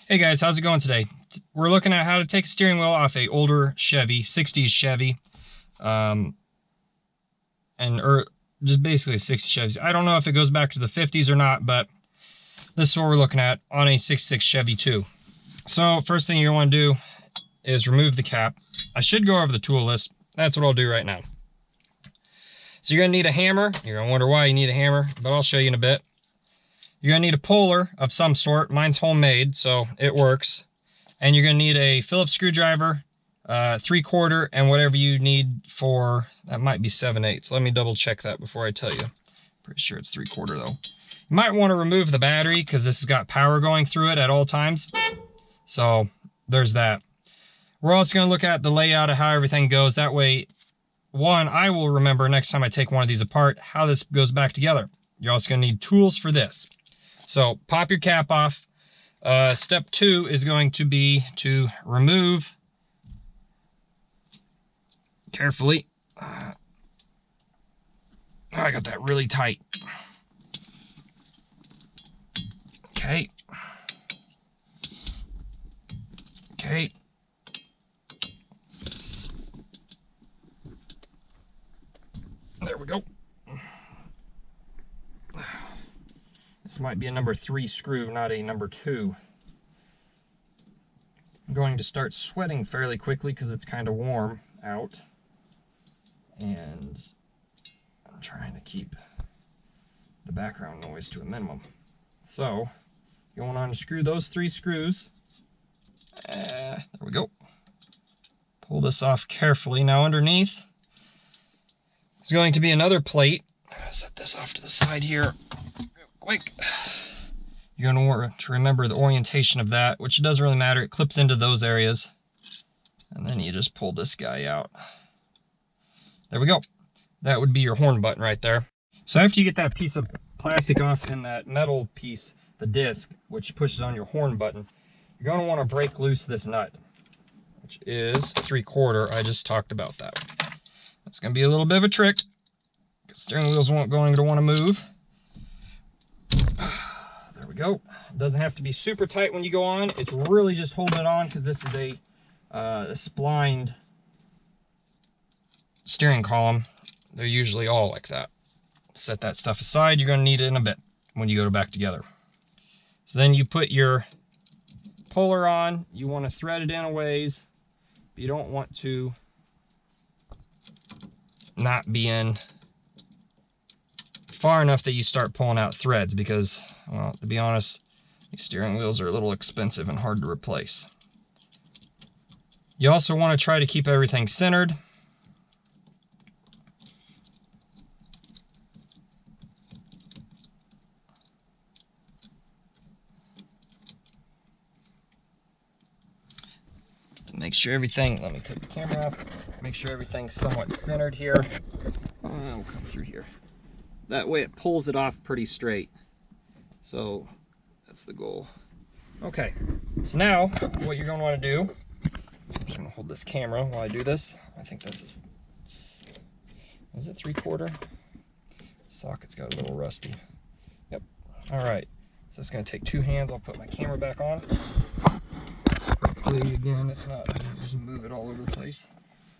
Hey guys, how's it going today? We're looking at how to take a steering wheel off a older Chevy, 60s Chevy, just basically 60s Chevy. I don't know if it goes back to the 50s or not, but this is what we're looking at on a 66 Chevy too. So first thing you want to do is remove the cap. I should go over the tool list. That's what I'll do right now. So you're gonna need a hammer. You're gonna wonder why you need a hammer, but I'll show you in a bit. You're gonna need a puller of some sort. Mine's homemade, so it works. And you're gonna need a Phillips screwdriver, 3/4, and whatever you need for, that might be 7/8. Let me double check that before I tell you. Pretty sure it's 3/4 though. You might want to remove the battery because this has got power going through it at all times. So there's that. We're also gonna look at the layout of how everything goes. That way, one, I will remember next time I take one of these apart how this goes back together. You're also gonna need tools for this. So pop your cap off. Step 2 is going to be to remove carefully. I got that really tight. Okay. Okay. There we go. This might be a number 3 screw, not a number 2. I'm going to start sweating fairly quickly because it's kind of warm out. And I'm trying to keep the background noise to a minimum. So, you want to unscrew those 3 screws. There we go. Pull this off carefully. Now underneath is going to be another plate. I'm going to set this off to the side here. Quick. You're going to want to remember the orientation of that, which doesn't really matter. It clips into those areas. And then you just pull this guy out. There we go. That would be your horn button right there. So after you get that piece of plastic off and that metal piece, the disc, which pushes on your horn button, you're going to want to break loose this nut, which is 3/4. I just talked about that. That's going to be a little bit of a trick, because steering wheels won't going to want to move. There we go. It doesn't have to be super tight when you go on. It's really just holding it on because this is a splined steering column. They're usually all like that. Set that stuff aside. You're going to need it in a bit when you go back together. So then you put your puller on. You want to thread it in a ways. But you don't want to not be in far enough that you start pulling out threads because, well, to be honest, these steering wheels are a little expensive and hard to replace. You also want to try to keep everything centered. Make sure everything, let me take the camera off, make sure everything's somewhat centered here. We'll come through here. That way it pulls it off pretty straight. So that's the goal. Okay, so now what you're going to want to do, I'm just going to hold this camera while I do this. I think this is it 3/4? Socket's got a little rusty. Yep, all right. So it's going to take 2 hands. I'll put my camera back on. Hopefully, again, it's not just move it all over the place.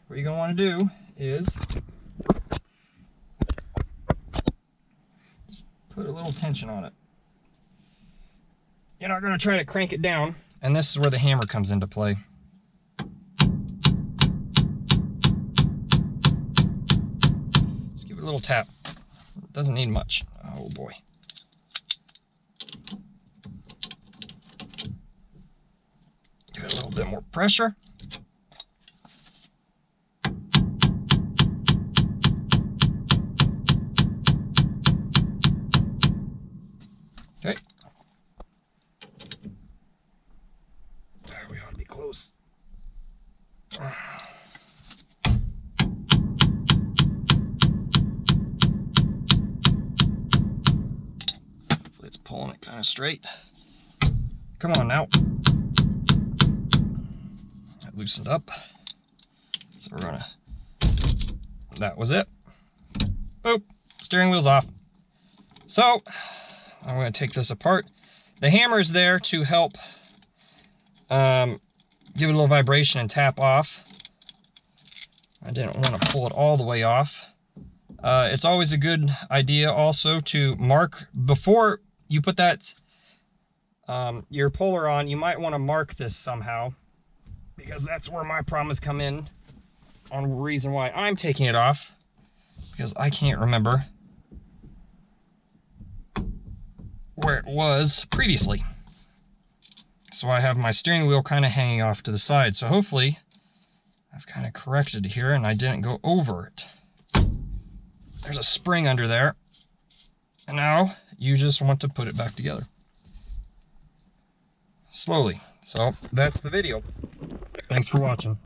What you're going to want to do is just put a little tension on it. You're not going to try to crank it down, and this is where the hammer comes into play. Just give it a little tap. It doesn't need much. Oh boy. Give it a little bit more pressure. Okay. We ought to be close. Hopefully it's pulling it kind of straight. Come on now. That loosened up. So we're gonna, that was it. Boop, steering wheel's off. So I'm gonna take this apart. The hammer's there to help give it a little vibration and tap off. I didn't want to pull it all the way off. It's always a good idea also to mark, before you put that your puller on, you might want to mark this somehow, because that's where my problems come in on the reason why I'm taking it off, because I can't remember where it was previously. So I have my steering wheel kind of hanging off to the side. So hopefully I've kind of corrected here and I didn't go over it. There's a spring under there. And now you just want to put it back together. Slowly. So that's the video. Thanks for watching.